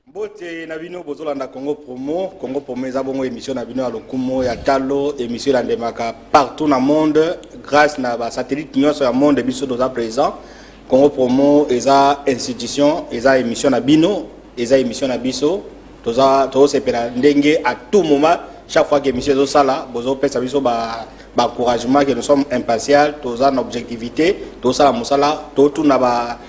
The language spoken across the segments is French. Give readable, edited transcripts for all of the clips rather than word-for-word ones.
Mbote na bino bozolanda Congo Promo eza bongo émission na bino ya lokumo ya talo émission la ndemaka partout dans le monde grâce na ba satellite nyonso ya monde biso doza présent. Congo Promo eza institution eza émission na bino eza émission na biso toza sepela ndenge à tout moment chaque fois que émission zo sala bozo pesa biso ba encouragement que nous sommes impartial toza na objectivité to sala musala to tuna ba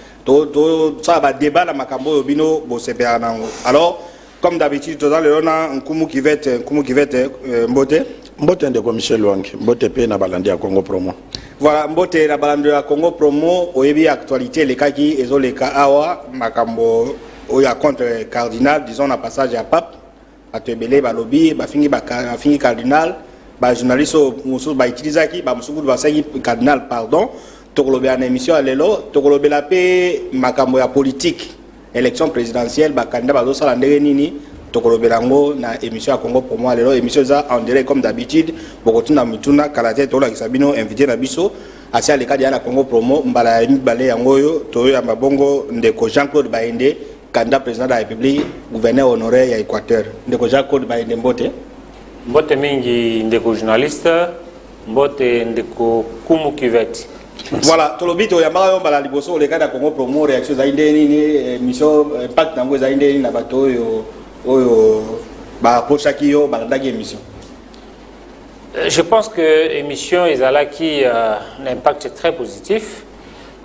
ça va débat la makambo yobino bo sepela nango. Alors comme d'habitude toza le na nkumu qui va être mbote ndeko Michel Wang mbote pe na balandi ya Congo Promo. Voilà mbote na balandi ya Congo Promo oyebi actualité les kaki ezo le ka awa makambo oya contre cardinal disons na passage à pape atebele ba lobby ba fingi cardinal ba journaliste musu ba utilizaki ba musu ba sangi cardinal pardon. Tokolobe en émission à l'élo, tokolobe la paix, makambo ya politique, élection présidentielle, ba candidat ba dosala ndenge nini, tokolobe lango na émission à Congo Promo à l'élo, émission ça en direct comme d'habitude, bokotuna mituna kalate tola kisabino invité na biso, asia le cadre ya Congo Promo, mbala mibale yangoyo, toyo ya mabongo ndeko Jean-Claude Baende, candidat président de la République, gouverneur honoraire ya Équateur. Ndeko Jean-Claude Baende mbote. Mbote mingi ndeko journaliste, mbote ndeko kumu kiveti. Voilà, tolobito ya mbala mbala liboso le kada Congo Promo réaction za indeni ni mission impact nango za indeni na bato oyo ba pochaki yo balandaki émission. Je pense que émission ezala qui un impact très positif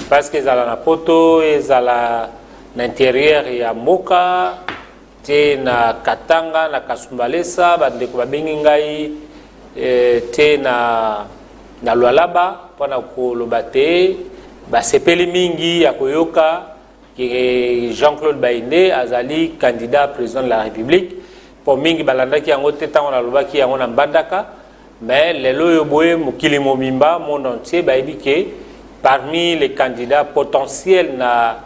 parce que ezala na poto ezala na intérieur ya mboka te na Katanga na Kasumbalesa bandeko babengi ngai te na Lualaba pona kolobate ba sepeli mingi ya koyoka que Jean-Claude Baende azali candidat président de la République pour mingi balandaki yango te tango na lobaki yango na mbandaka mais lelo yo boye mokili momimba monde entier bayebi que parmi les candidats potentiels na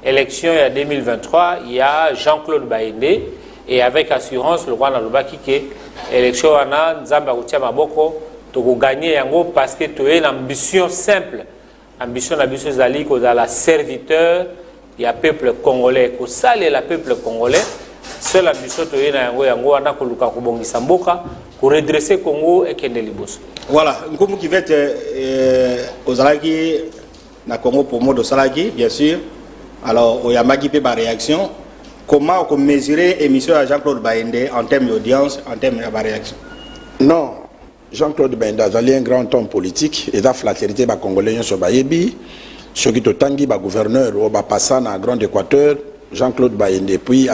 élection ya 2023 il y a Jean-Claude Baende et avec assurance le roi na lobaki que élection wana nzamba kutia maboko pour gagner yango parce que tu as une ambition simple. Ambition la biso zali ko la serviteur ya peuple congolais ko sale la peuple congolais. Seule ambition tu na yango wana ko luka ko bongisa mboka ko redresser Congo et kende liboso. Voilà, nkumu qui va être ozalaki na Congo Promo de salaki bien sûr. Alors oyamaki pe ba réaction comment on mesurer émission à Jean-Claude Baende en termes d'audience en termes de réaction. Non. Jean-Claude Baende azali un grand homme politique et la flatérité ba congolais sur bayebi ceux qui totangi ba gouverneur ou ba passa na Grand Équateur Jean-Claude Baende puis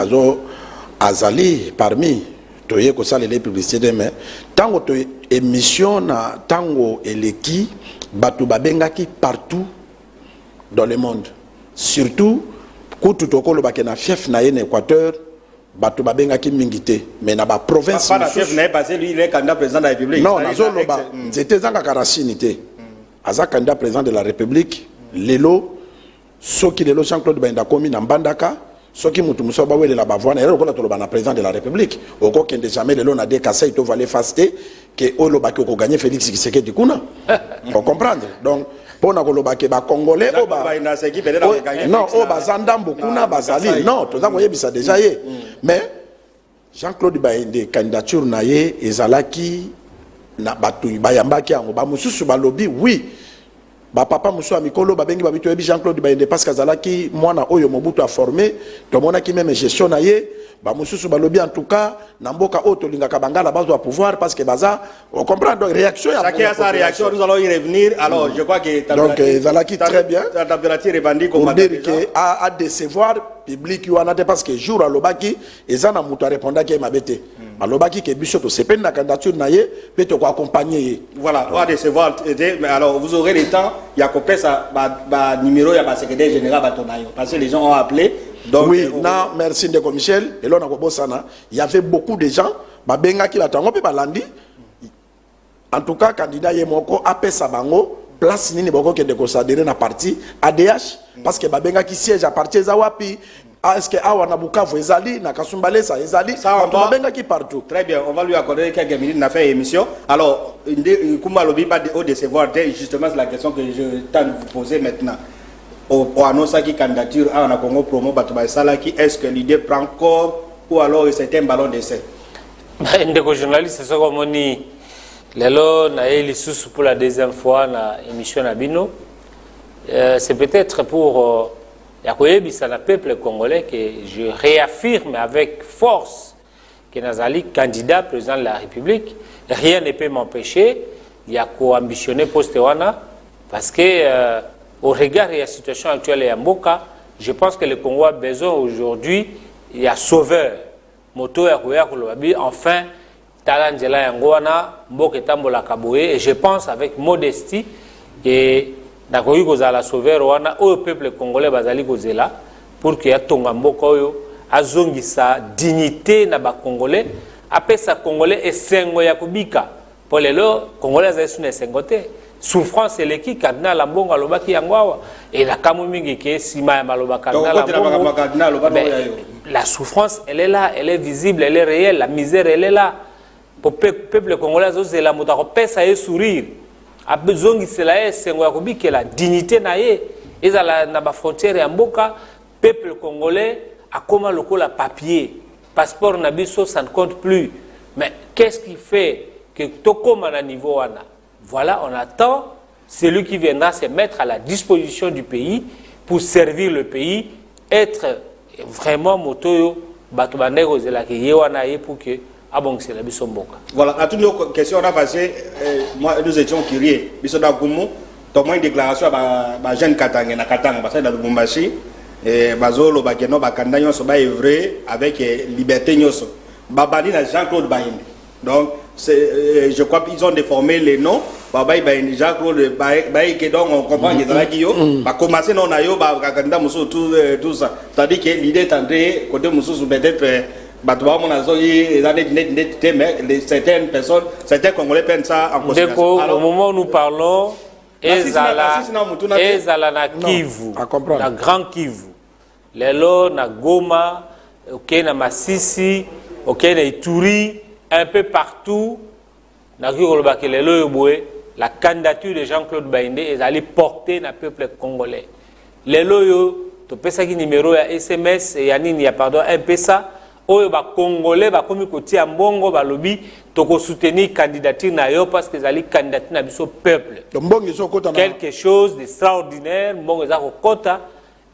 azali parmi toye ko sala les publicités mais tango to émission na tango eleki batu babengaki partout dans le monde surtout kutu tokolo ba na fief na Équateur bato babengaki mingité mais na ba province pas la chef n'est passé lui il est candidat président de la République non nazo loba c'était zanga karasinité aza candidat président de la République lelo soki lelo Jean-Claude Baende komi na mbandaka soki mutu muso ba welela ba voix na lelo kola toloba na président de la République oko kende jamais lelo na décassé to valer fasté que oloba ko gagner Félix Tshisekedi kuna on comprendre donc pour na koloba ke ba congolais oba non oba zandambo kuna bazali non to za koyebisa déjà ye mais Jean-Claude Baende candidature na ye ezalaki na batu bayambaki yango ba mususu ba lobby oui ba papa musu amikolo ba bengi ba bitu yebi Jean-Claude Baende parce que azalaki mwana oyo Mobutu a formé to mona ki même gestion na ye ba mususu ba lobby en tout cas na mboka oyo tolingaka bangala bazo pouvoir parce que baza on comprend donc réaction ya chacun a sa réaction nous allons y revenir alors je crois que donc ezalaki très bien la température revendique pour dire que à décevoir public wana te parce que jour alobaki ezana mutu a répondaki mabete alobaki que biso to sepeli na candidature na ye pe to ko accompagner voilà on va décevoir mais alors vous aurez le temps il y a copié ça ba numéro ya ba secrétaire général batonayo parce que les gens ont appelé donc oui non merci ndeko Michel et là on a kobosana il y avait beaucoup de gens ba bengaki batango pe balandi en tout cas candidat ye moko apesa bango place nini boko kende ko sadere na parti ADH parce que ba bengaki siège à parti za wapi est-ce que awa na Bukavu ezali na Kasumbalesa ezali ça on va qui partout très bien on va lui accorder quelques minutes na faire émission alors Kumba lobi pas au décevoir justement c'est la question que je tente de vous poser maintenant au annonce qui candidature à la Congo Promo Batubaïsalaki, est-ce que l'idée prend corps ou alors c'est un ballon d'essai? Ndeko journaliste, c'est ce qu'on dit. Lelo na eli sous pour la deuxième fois na émission Nabino. C'est peut-être pour yakoyebisa na peuple congolais que je réaffirme avec force que Nazali candidat président de la République. Rien ne peut m'empêcher yako ambitionner poste wana parce que au regard de la situation actuelle à Mboka, je pense que le Congo a besoin aujourd'hui il y a sauveur moto ya koya kolobabi enfin talanjela yangoana mboka etambola kaboye et je pense avec modestie que nakoki kozala sauveur wana au peuple congolais bazali kozela pour que yatonga mboka oyo azongisa dignité na ba congolais apesa congolais esengo ya kubika pour lelo congolais azali suna esengo te souffrance eleki cardinal Ambongo alobaki yango awa et la kamu mingi ke sima ya maloba cardinal Ambongo la souffrance elle est là, elle est visible, elle est réelle, la misère elle est là. Pour le peuple congolais, c'est la pesa et sourire. A besoin de cela, c'est que la dignité naie. Et dans la frontière ya Mboka, peuple congolais a comme le papier, passeport nabiso, ça ne compte plus. Mais qu'est-ce qui fait que tout comme à niveau wana? Voilà, on attend celui qui viendra se mettre à la disposition du pays pour servir le pays, être vraiment moto bato bandeko zela ki yewana ye pour que abongse la biso mboka. Voilà, à toutes nos questions on a passé moi nous étions curieux biso da kumu to moins déclaration ba jeune Katanga na Katanga parce que dans Lubumbashi et bazolo ba keno ba kanda nyonso ba œuvrer avec liberté nyonso babali na Jean-Claude Bayende. Donc je crois qu'ils ont déformé les noms. Baba Bayende Jean-Claude Bayende, donc on comprend que ça qui va commencer non ayo ba kanda muso tout ça. C'est-à-dire que l'idée est entrée côté muso peut-être certaines personnes, certains Congolais prennent ça en considération. Au moment où nous parlons, Ezala na Kivu, na Grand Kivu, Lelo na Goma, ok na Masisi, ok na Ituri, un peu partout, na Kirolobake Lelo Yoboé, la candidature de Jean-Claude Bayende est allée porter na peuple congolais. Lelo yo, to pesa ki numéro ya SMS et yanini ya pardon un peu ça. Oyo ba congolais ba komi koti ya mbongo ba lobi toko soutenir candidature na yo parce que zali candidature na biso peuple. Quelque chose d'extraordinaire mbongo za kokota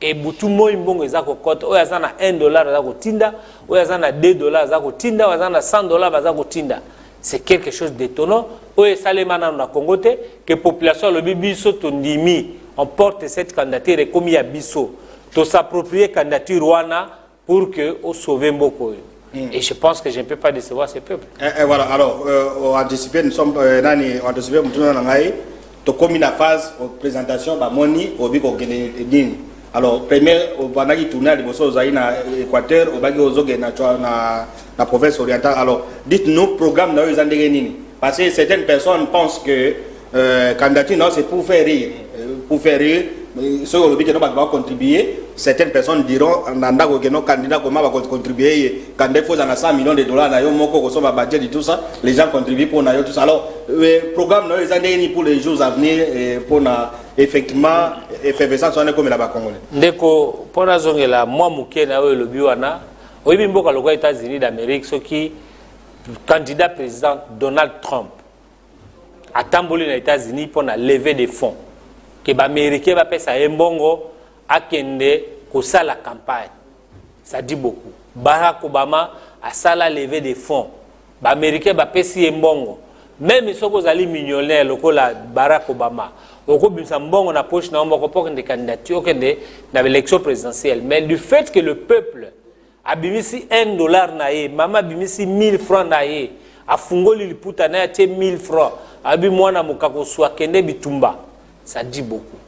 et butu moi mbongo za kokota oyo azana $1 za kotinda oyo azana $2 za kotinda oyo azana $100 za kotinda. C'est quelque chose d'étonnant. Oyo salemana na Congo te que population lobi biso tondimi on porte cette candidature comme ya biso to s'approprier candidature wana pour que au sauver Mboko. Et je pense que je ne peux pas décevoir ces peuples. Et voilà, alors, on anticipé, nous sommes anticipé, nous comme une phase de présentation, Moni, au Biko Guinée. Alors, première, au Banagi tourné à l'Iboso, au Équateur, au Bagi Ozogue, dans la province orientale. Alors, dites-nous, programme dans les Andérénines. Parce que certaines personnes pensent que candidature, non, c'est pour faire rire. Pour faire rire. Ceux qui vont contribuer, certaines personnes diront que nos candidats comment contribuer quand il faut $100 millions, tout ça, les gens contribuent pour tout ça. Alors, le programme les années pour les jours à venir pour effectivement effervescence comme là-bas congolais. Ndeko pour la zone là, moi muké na le biwana, oui bimboka le États-Unis d'Amérique, ce qui candidat président Donald Trump a tamboulé les États-Unis pour la levée des fonds. Que les Américains va faire ça mbongo akende ko ça la campagne. Ça dit beaucoup. Barack Obama a ça la levée des fonds. Les Américains va faire mbongo. Même si vous allez millionnaire lokola Barack Obama, oko bimsa mbongo na poche na mboko pour une candidature kende na l'élection présidentielle. Mais du fait que le peuple a bimisi $1 naé, mama bimisi 1000 francs naé, a fungoli liputa na te 1000 francs, abi mwana mukako swa kende bitumba. Ça dit beaucoup.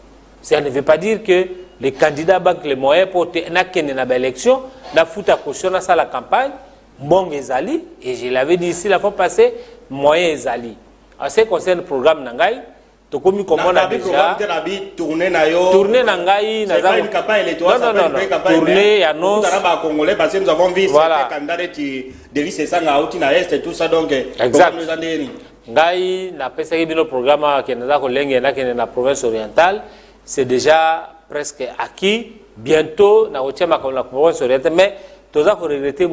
Ça ne veut pas dire que les candidats banquent les moyens pour l'élection, n'a foutu à caution dans la campagne, bon ezali, et je l'avais dit ici la fois passée, moyen ezali. En ce qui concerne le programme Nangai, tout comme on a déjà tourné Nangai, c'est pas une campagne électorale, tourné annonce. Congolais parce que nous avons vu certains candidats qui délisent ça à Outina Est et tout ça donc. Exact. Ngai na pesa bino programme qui na ko lenge na province orientale, c'est déjà presque acquis. Bientôt, na routière comme la concurrence orientée, mais tous a regretté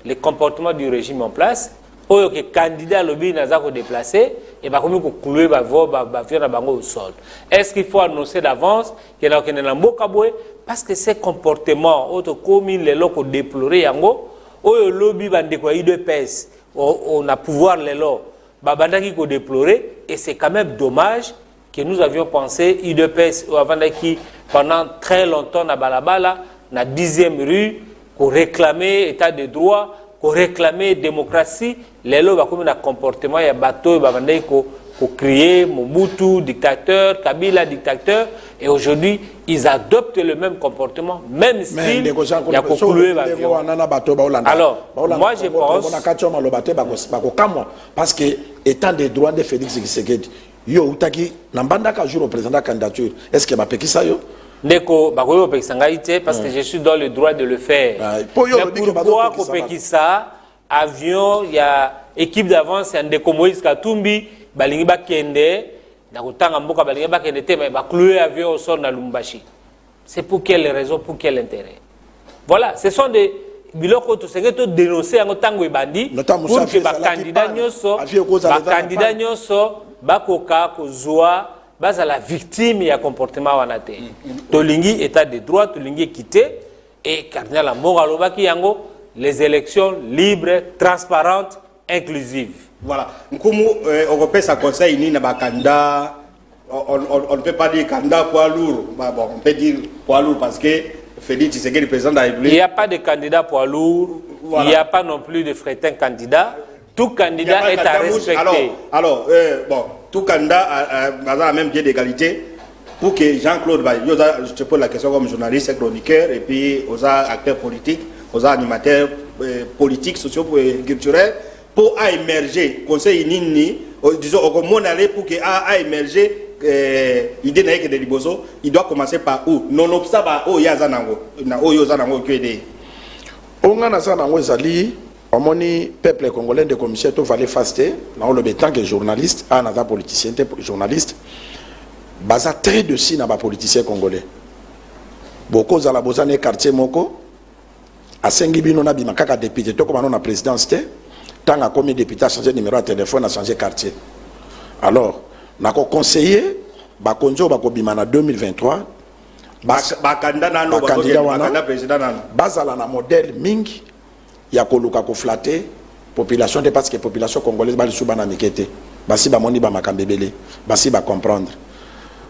les comportements du régime en place. Ou que candidat lobby n'a pas déplacé et bah comme clouer bah au sol. Est-ce qu'il faut annoncer d'avance qu'il y a un mbokaboué parce que ces comportements autres commis les locaux déplorés yango ou le lobby va décoyer de pèse on a pouvoir les lots bah bandaki ko déplorer et c'est quand même dommage que nous avions pensé IDPS avant qui pendant très longtemps na balabala na 10e rue pour réclamer état de droit pour réclamer démocratie, les lois comme un comportement, il y a bateau, il pour crier Mobutu dictateur, Kabila dictateur, et aujourd'hui ils adoptent le même comportement, même style. Il y a conclué alors, moi je pense. Parce que étant des droits de Félix Tshisekedi, yo utaki nambanda ka jour représentant candidature, est-ce que m'a ça yo? Ndeko bakoyo pekisanga parce que je suis dans le droit de le faire. Pourquoi kopekisa avion il y a équipe d'avance ya Ndeko Moïse Katumbi balingi bakende na kotanga mboka balingi bakende te mais baklouer avion au sol na Lumbashi. C'est pour quelle raison, pour quel intérêt? Voilà, ce sont des biloko to sengeto dénoncer en tango e bandi pour que candidat nyonso bakoka kozwa base à la victime et à comportement wanate. Tolingi état de droit, tolingi équité et cardinal Ambongo alobaki yango les élections libres, transparentes, inclusives. Voilà. Nkumu Européen ça conseille ni na bakanda on ne peut pas dire candidat poids lourd. Bon, on peut dire poids lourd parce que Félix Tshisekedi le président de la République. Il n'y a pas de candidat poids lourd, voilà. Il n'y a pas non plus de frétin candidat. Tout candidat est à respecter. Alors bon, tout candidat a même pied d'égalité pour que Jean-Claude, je te pose la question comme journaliste, chroniqueur, et puis aux acteurs politiques, aux animateurs politiques, sociaux et culturels, pour émerger, conseil nini, disons, au monde aller pour que émerger, idée n'est que de Liboso, il doit commencer par où? Non obstacle, oh yazanango, oh yazanango que des. On a nazanango zali. Omoni peuple congolais de commission to fallait faster na le tant que journaliste anaza politicien journaliste baza très de si na ba politicien congolais boko za la bozane quartier moko asengi bino na bima kaka député to comme na présidence té tanga comme député a changé numéro de téléphone a changé quartier alors na ko conseiller ba konjo ba ko bima na 2023 ba candidat wana président nano baza la na modèle mingi ya koluka ko flatter population de parce que population congolaise ba lisuba na mikete basi ba moni ba makambebele basi ba comprendre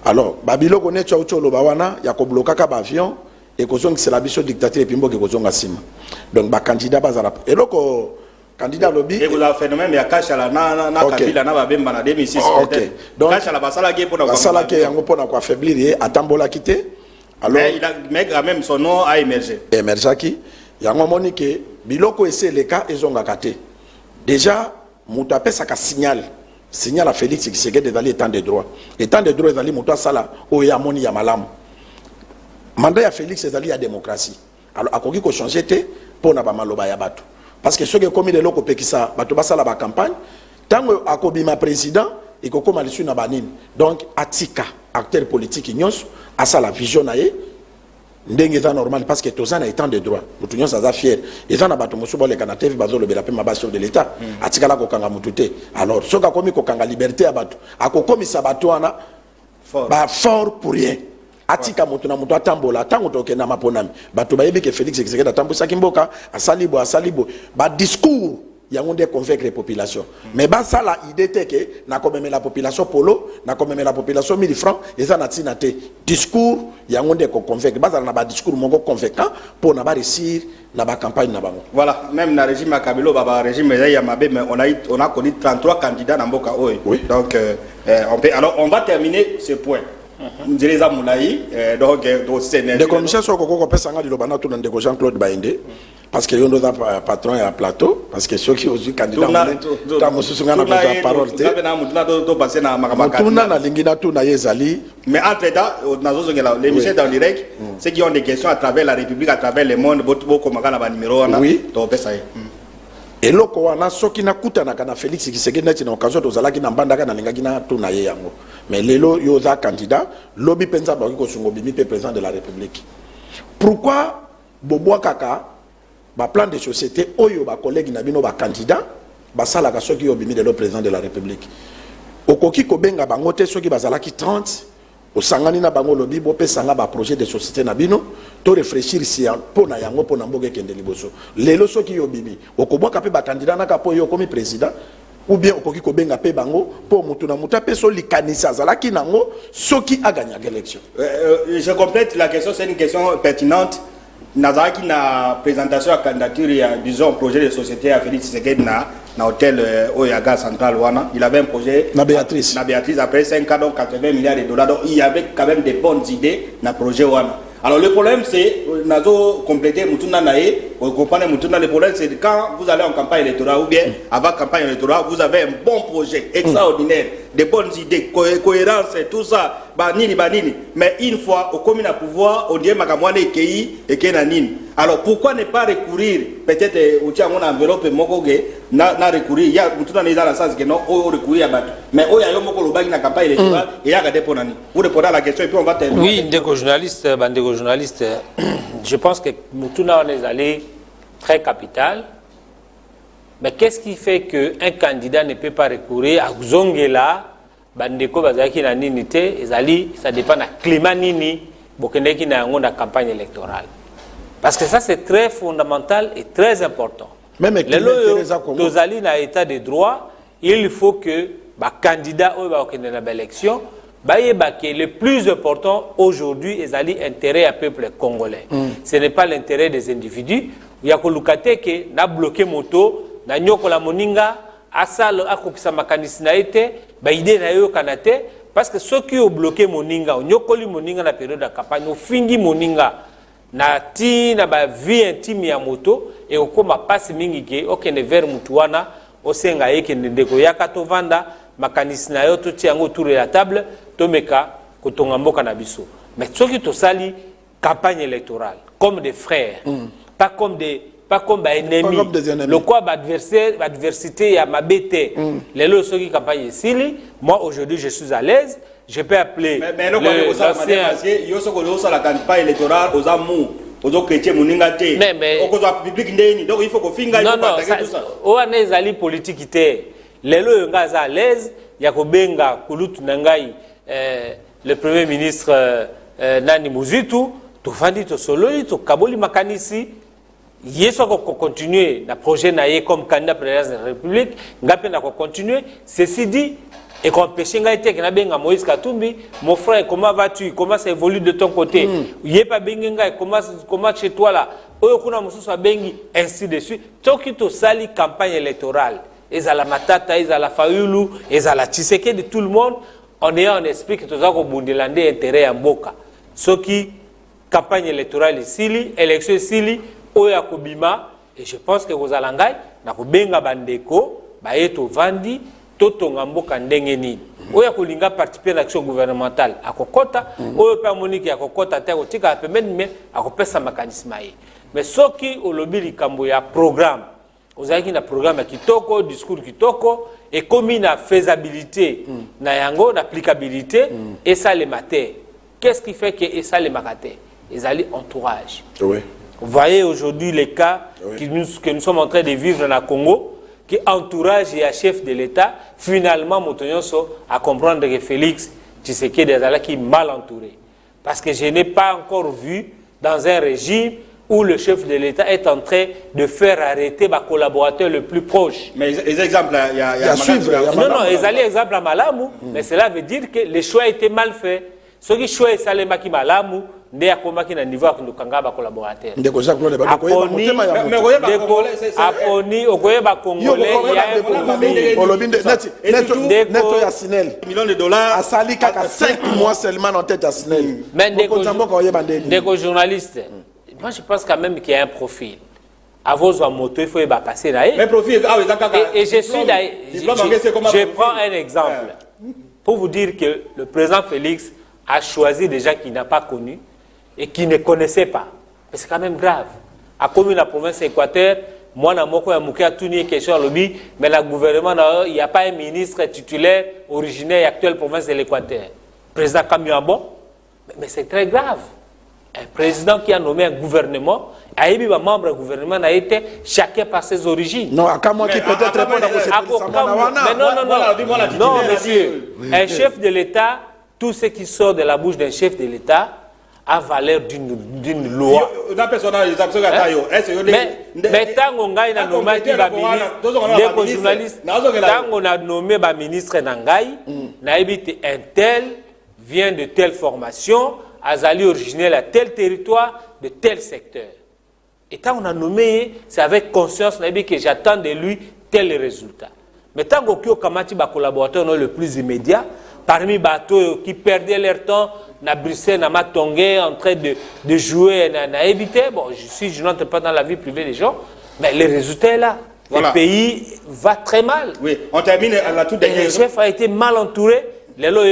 alors babilo ko netwa ucholo ba wana ya ko bloquer ka ba avion et ko zonga c'est la biso dictature et pimbo ke ko zonga sima donc ba candidat bazala eloko candidat lobby et vous avez phénomène ya kashala na kabila na ba bemba na 2006 OK donc kashala basala ke pona basala ke yango pona ko affaiblir atambola kité alors mais quand même son nom a émergé émergaki yango monique biloko ese le cas ezonga kate déjà mutu apesaka signal à Félix Tshisekedi ezali état de droit ezali mutu asala oyo amoni ya malamu mandat ya Félix ezali ya démocratie alors akoki ko changer te pona ba maloba ya bato parce que soki komi de loko pekisa bato basala ba campagne tango akobima président ekokoma lisu na banini donc atika acteur politique nyonso asala vision na ye ndenge za normal parce que tozana étant de droit mutu nyonso aza fier ezana bato mosuba le kana TV bazolo bela pe mabasi de l'état atikala ko kanga mutu te alors soka komi ko kanga liberté ya bato akokomisa bato wana ba fort pour rien atika mutu na mutu atambola tango tokena maponami bato bayebi ke Félix Tshisekedi atambusa kimboka asalibo ba discours yango nde convaincre les populations mais ça la idée te que na komeme la population polo na komeme la population 1000 francs eza na tina te discours yango nde ko convaincre ça na ba discours moko convaincant pour na ba réussir na ba campagne na bango voilà même na régime ya Kabila baba régime ya mabe mais on a connu 33 candidats na mboka oyo donc on va terminer ce point Ndireza Moulayi donc c'est de commission soko ko pesa nga liloba na to na ndeko Jean-Claude Bainde parce que yondo da patron ya plateau parce que ceux qui ont candidat ta mosusunga na parole te tuna na lingina tu na yezali mais entre temps nazozongela l'émission dans direct ceux qui ont des questions à travers la République à travers le monde beaucoup comme na ba numéro na to pesa eloko wana soki nakutanaka na Félix Tshisekedi neti na occasion tozalaki na mbandaka nalingaki na tuna ye yango mais lelo yo oza candidat lobi mpenza bakoki kosunga obimi mpe président de la République. Pourquoi bobwakaka plan de société oyo bakolegi na bino bacandidat basalaka soki yo obimi lelo président de la République? Okoki kobenga bango te soki bazalaki 30 osangani na bango lobi bopesanga projet de société na bino to réfléchir si pona yango pona mboke kende liboso lelo soki yo bimi okobwaka pe bakandidat naka po yo komi président ou bien okoki kobenga pe bango po mutu na muta pe so likanisa zalaki nango soki aganya élection. Je complète la question, c'est une question pertinente. Nazaraki na présentation à candidature disons projet de société à Félix Tshisekedi na hôtel Oyaga Central Wana. Il avait un projet na Béatrice après 5 ans donc 80 milliards de dollars, donc il y avait quand même des bonnes idées dans le projet Wana. Alors le problème c'est nazo compléter mutuna nae vous comprenez mutuna, le problème c'est quand vous allez en campagne électorale ou bien avant campagne électorale vous avez un bon projet extraordinaire, des bonnes idées, cohérence tout ça banini mais une fois au commun à pouvoir on dit makamwane kei et kenanine. Alors pourquoi ne pas recourir peut-être au tient mon enveloppe mokoge na recourir il y a mutuna dans la sens que non au recourir à battre mais au ya yo moko lo bagi na campagne électorale et ya gade ponani vous répondez à la question et puis on va terminer. Oui, ndeko journaliste, je pense que Mutuna on est allé très capital. Mais qu'est-ce qui fait qu'un candidat ne peut pas recourir à Zongela, Bandeko Bazaki na Ninité, ça dépend de climat Nini, Bokendeki na la campagne électorale. Parce que ça c'est très fondamental et très important. Même Tozali na état de droit, il faut que le candidat au élection, le plus important aujourd'hui est l'intérêt du peuple congolais. Ce n'est pas l'intérêt des individus. Il y a que na bloqué moto, na nyoko la moninga, asal akokisa makanisi na été, idée na yo kanate, parce que ceux qui ont bloqué moninga, nyoko li moninga na période de campagne, fingi moninga na ti na ba vie intime ya moto et okoma passe mingi ke okene vers mutuana osenga yeke ndeko yakato vanda makanisi na yo to tiango autour de la table tomeka kotonga mboka na biso. Mais ceux qui tosali campagne électorale comme des frères, pas comme des ennemis. Le quoi adversité à ma bête. Les lots ceux qui campagne ici, moi aujourd'hui je suis à l'aise, je peux appeler mais la campagne électorale aux amours aux chrétiens moningate au public ndeni donc il faut qu'on finga il faut partager tout ça. On est ali politique té. Les lots à l'aise, Yakobenga Kulutu Nangai le premier ministre Nani Muzitu, to fandi to solo to kaboli makanisi. Yeso ko continuer na projet naie comme candidat président de la République, ngapenda ko continuer. Ceci dit, et qu'on empêche ngaite que na benga Moïse Katumbi, mon frère, comment vas-tu? Comment ça évolue de ton côté? Yé pas benga comment chez toi là? Oyo kuna mususu bengi ainsi de suite. Toki to sali campagne électorale. Ezala Matata, ezala Fayulu, ezala Tshisekedi de tout le monde, on est en esprit que tous ko bundelande intérêt à Mboka. Soki campagne électorale ici, élection ici, oya kobima et je pense que vous allez na kobenga bandeko baeto vandi totonga mboka ndenge nini oya kolinga participer à l'action gouvernementale akokota oyo pa monique akokota te kotika pembeni mais akopesa mécanisme yi mais soki olobi likambo ya programme ozaki na programme kitoko discours kitoko et comme na faisabilité na yango na applicabilité et ça les mater qu'est-ce qui fait que et ça les makate ezali entourage. Oui. Vous voyez aujourd'hui les cas que nous sommes en train de vivre dans le Congo, qui entourage et chef de l'État, finalement, Motonyoso à comprendre que Félix Tshisekedi est mal entouré. Parce que je n'ai pas encore vu dans un régime où le chef de l'État est en train de faire arrêter ma collaborateur le plus proche. Mais les exemples, il y a non, ils allaient exemple à Malamou, mais cela veut dire que les choix étaient mal faits. Ceux qui choisissent Salemaki Malamou, ndé akomaki na niveau akindokanga ba collaborateur ndeko Jacques Lone ba ko motema ya aponi okoyeba congolais ya olobinde neto ya Sinel millions de dollars asali kaka 5 mois seulement en tête à Sinel mais ndeko journaliste moi je pense quand même qu'il y a un profil à vos moto il faut y passer là mais profil et je suis là je prends un exemple pour vous dire que le président Félix a choisi des gens qu'il n'a pas connus et qui ne connaissaient pas. Mais c'est quand même grave. À comme la province Équateur, moi, na moko ya mouké a tout une question à lobby, mais le gouvernement, il n'y a pas un ministre titulaire originaire et actuel province de l'Équateur. Président Kamiambo, mais c'est très grave. Un président qui a nommé un gouvernement, un membre du gouvernement a été chacun par ses origines. Non, à moi qui peut-être répondre à vos non, monsieur. Un chef de l'État, tout ce qui sort de la bouche d'un chef de l'État a valeur d'une loi. Mais tant qu'on a nommé les journalistes, tant qu'on a nommé le ministre Nangaï, un tel vient de telle formation, Azali originaire à tel territoire, de tel secteur. Et tant qu'on a nommé, c'est avec conscience que j'attends de lui tel résultat. Mais tant qu'on a Kamati, collaborateur le plus immédiat, parmi les bateaux qui perdaient leur temps, na Bruxelles, na Matongé, en train de jouer, na éviter. Bon, je n'entre pas dans la vie privée des gens, mais le résultat est là. Voilà. Le pays va très mal. Oui, on termine à la toute dernière. Le chef a été mal entouré. Les lois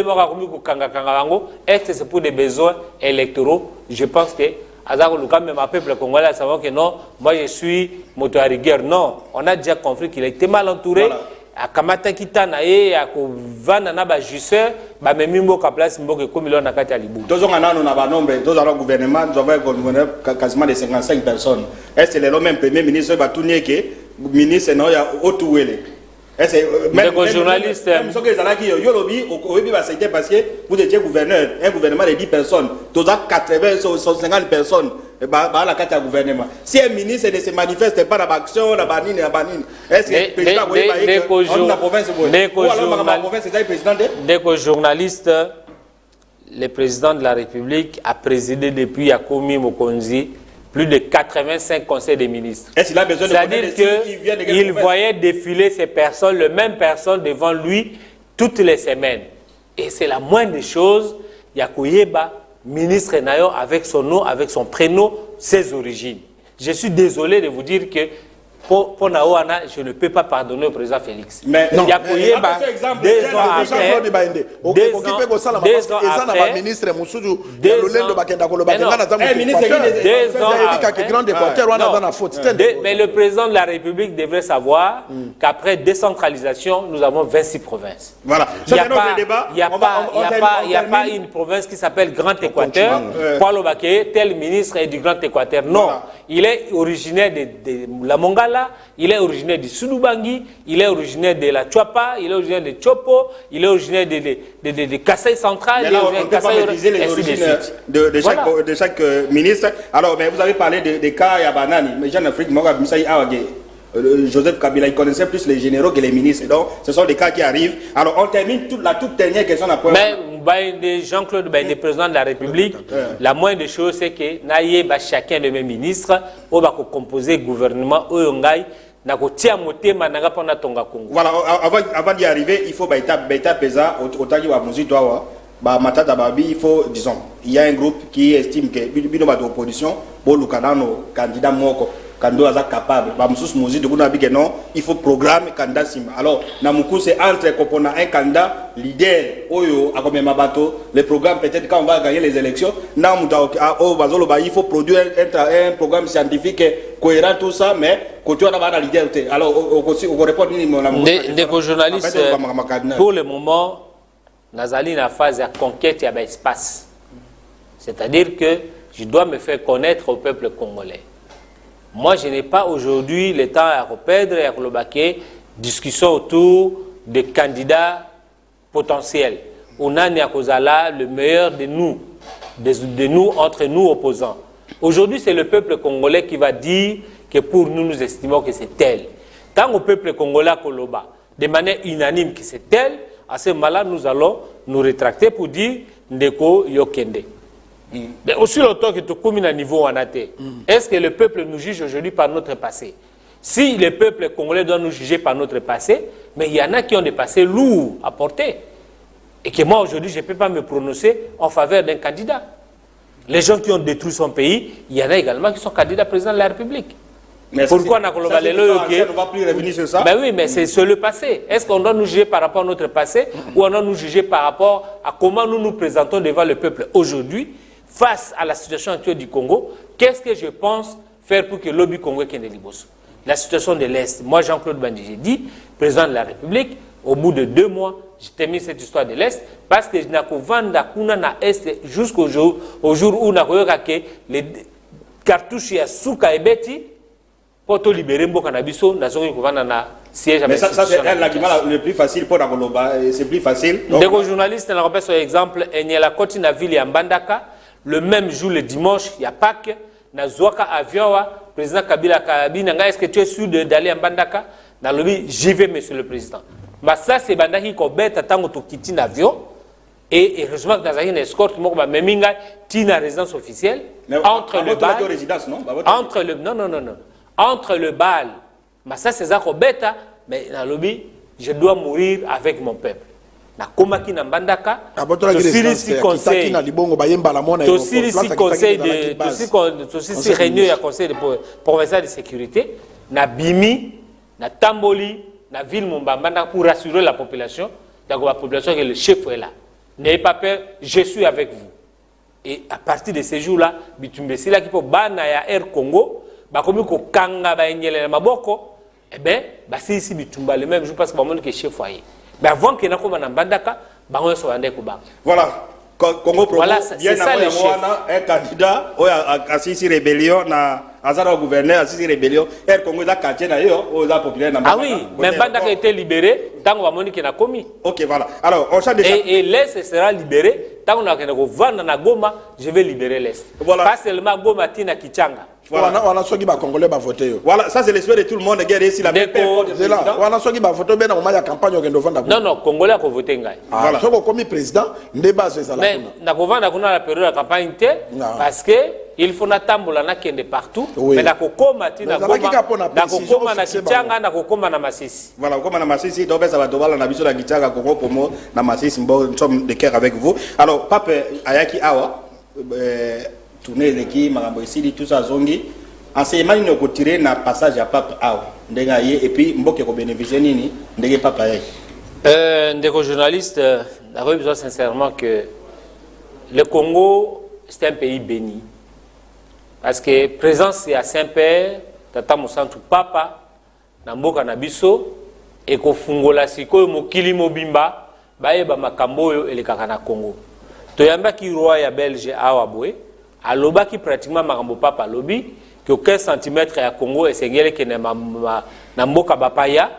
c'est pour des besoins électoraux. Je pense que même un peuple congolais savoir que non, moi je suis moto à rigueur. Non, on a déjà compris qu'il a été mal entouré. Voilà. À Kamata Kitana et à Kovana Naba Jusseur, mais Mimbo Kaplas, Mimbo comme il en a qu'à Talibou. Deux ans, on a nombre, deux ans, gouvernement, nous avons quasiment des 55 personnes. Est-ce que le même premier ministre va tourner que ministre non, il y a Otouélé. Même journaliste. Même ceux qui sont là, parce que vous étiez gouverneur, un gouvernement de 10 personnes, tous à 80, 150 personnes, la carte à gouvernement. Si un ministre ne se manifeste pas dans l'action, la banine, est-ce que le président dès qu'au journaliste, le président de la République a présidé depuis Yakoumi Mokonzi plus de 85 conseils des ministres. C'est-à-dire qu'il voyait défiler ces personnes, les mêmes personnes devant lui toutes les semaines. Et c'est la moindre des choses. Yakouyeba, ministre Nayo, avec son nom, avec son prénom, ses origines. Je suis désolé de vous dire que pour Naouana, je ne peux pas pardonner au président Félix. Mais non, Yakouyeba, 2 ans après, 2 mais le président de la République devrait savoir qu'après décentralisation, nous avons 26 provinces. Voilà. Il n'y a pas une province qui s'appelle Grand Équateur. Paulo Baké, tel ministre est du Grand Équateur. Non, voilà. Il est originaire de la Mongala. Il est originaire du Soudoubangi, il est originaire de la Chuapa, il est originaire de Chopo, il est originaire de Kassai Central. Mais là, on ne peut pas maîtriser les origines de chaque ministre. Alors, mais vous avez parlé des cas Yabanani, mais Jean Afrique, Joseph Kabila, il connaissait plus les généraux que les ministres. Donc, ce sont des cas qui arrivent. Alors, on termine la toute dernière question. Mais Jean-Claude, le président de la République, la moindre des choses, c'est que chacun de mes ministres, on va composer le gouvernement, voilà, avant d'y arriver, il faut il faut, disons, il y a un groupe qui estime que l'opposition, candidat Kando est capable, non, il faut programme candidat Sima. Alors, Namoukou, c'est entre un candidat leader, le programme peut-être quand on va gagner les élections, il faut produire un programme scientifique cohérent, tout ça, mais quand tu as un leader. Alors, on répond des journalistes, pour le moment, Nazali na phase de conquête et d'espace. C'est-à-dire que je dois me faire connaître au peuple congolais. Moi, je n'ai pas aujourd'hui le temps à perdre et à colobaquer discussion autour des candidats potentiels. On a le meilleur de nous, entre nous opposants. Aujourd'hui, c'est le peuple congolais qui va dire que pour nous, nous estimons que c'est tel. Tant au peuple congolais Koloba, de manière unanime que c'est tel, à ce moment-là, nous allons nous rétracter pour dire Ndeko Yokende. Mais aussi longtemps que tu communes à niveau en athée, est-ce que le peuple nous juge aujourd'hui par notre passé? Si le peuple congolais doit nous juger par notre passé, mais il y en a qui ont des passés lourds à porter. Et que moi aujourd'hui, je ne peux pas me prononcer en faveur d'un candidat. Les gens qui ont détruit son pays, il y en a également qui sont candidats président de la République. Mais pourquoi on ne va plus revenir sur ça? Ben oui, mais c'est le passé. Est-ce qu'on doit nous juger par rapport à notre passé ou on doit nous juger par rapport à comment nous nous présentons devant le peuple aujourd'hui? Face à la situation actuelle du Congo, qu'est-ce que je pense faire pour que le lobby congolais ait des libos? la situation de l'Est. Moi, Jean-Claude Bandi, j'ai dit, président de la République, au bout de 2 mois, j'ai terminé cette histoire de l'Est parce que je n'ai qu'au vendre na Est jusqu'au jour où les cartouches à Souka et Betty pour te libérer Mboka Nabiso, na siège. Mais ça c'est l'argument le plus facile pour la Koloba, c'est plus facile. Des journalistes, on rappelle sur exemple, il y a la côte na ville à Mbandaka, le même jour, le dimanche, il y a Pâques, na Zouaka avion, président Kabila Kabila, est-ce que tu es sûr d'aller à Mbandaka? Dans le lobby, j'y vais, monsieur le président. Mais ça, c'est Bandaki qui bête à tant que tu quittes l'avion. Et heureusement que dans une escorte, moi, je suis une résidence officielle. Entre le bal. Entre le. Non. Entre le bal. Mais ça, c'est ça qui bête. Mais dans le lobby, je dois mourir avec mon peuple. Na komaki na Mbandaka. Tosili conseil. Tosili réunion à conseil provincial de sécurité. Na Bimi. Na Tamboli, na ville Mombamba, pour rassurer la population, la population que le chef est là. N'ayez pas peur, je suis avec vous. Et à partir de ces jours-là, Bitumbesi là qui peut bana ya Air Congo, ba komi ko kanga ba enyele na maboko, eh ben, ba c'est ici Bitumba le même jour parce que ba mon que chef foyer. Mais avant que na koma na Mbandaka, ba on so ande ko ba. Voilà. Congo Promo, voilà, c'est ça le chef. Un candidat a Sisi rébellion na Azara gouverneur a Sisi rébellion, Air Congo da quartier na yo, aux populaires na. Ah oui, mais Mbandaka a été libéré tant qu'on va moni qu'il a commis. OK, voilà. Alors, on change déjà. Et l'Est sera libéré tant qu'on a vendre na Goma, je vais libérer l'Est. Voilà. Pas seulement Goma tina Kichanga. Voilà, on a ceux qui va congolais va voter. Voilà, ça c'est l'espoir de tout le monde guerre si la paix c'est là. On a ceux qui va voter ben on a campagne au vendre. Non, congolais a voter ngai. Voilà. Ceux qui comme président, débat c'est ça là. Mais na kovanda kuna la période de campagne parce que il faut na tambola na kende partout, mais na kokoma tina Goma. Na kokoma na Kichanga, na kokoma na Masisi. Voilà, kokoma na Masisi, donc ça va dobala na biso na Kichanga Congo Promo na Masisi, nous sommes de cœur avec vous. Alors, Pape Ayaki Awa tourner l'équipe, Marambo ici, tout ça, Zongi. Enseignement, nous avons tiré un passage à Pape Awa. Et puis, Mboke ko bénéficier nini, ndenge Pape Ayaki. Des journalistes, j'aurais besoin sincèrement que le Congo, c'est un pays béni. Parce que présence à Saint-Père, Tata Moussantou Papa, Namboka Nabiso, et ko fungola siko mokili mobimba, baeba makambo et le Kakana Congo. Toyamba ki roi ya Belge Awa Boé, aloba qui pratiquement makambo papa lobi que 15 cm à Congo et sengele que na mboka bapaya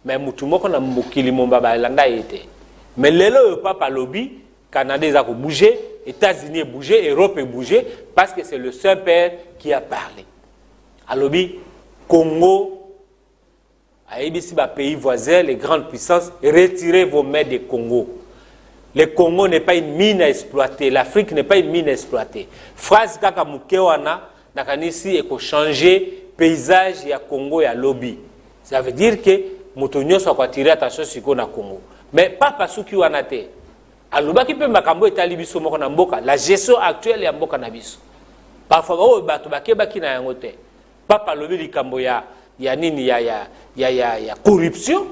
mais mutu moko na mbokili momba ba landa été mais lelo papa lobi Canada a bougé, États-Unis a bougé, Europe a bougé parce que c'est le Saint-Père qui a parlé. Alobi Congo a ABC pays voisins les grandes puissances retirez vos mains des Congo. Le Congo n'est pas une mine à exploiter. L'Afrique n'est pas une mine à exploiter. Phrase kaka mukewana nakanisi eko changer paysage ya Congo ya lobby. Ça veut dire que motonyo soit attirer attention sur na Congo. Mais pas parce que wana te. Aloba ki pe makambo etali biso moko na mboka. La gestion actuelle ya mboka na biso. Parfois o bato bakeba ki na yango te. Papa lobi likambo ya nini ya corruption.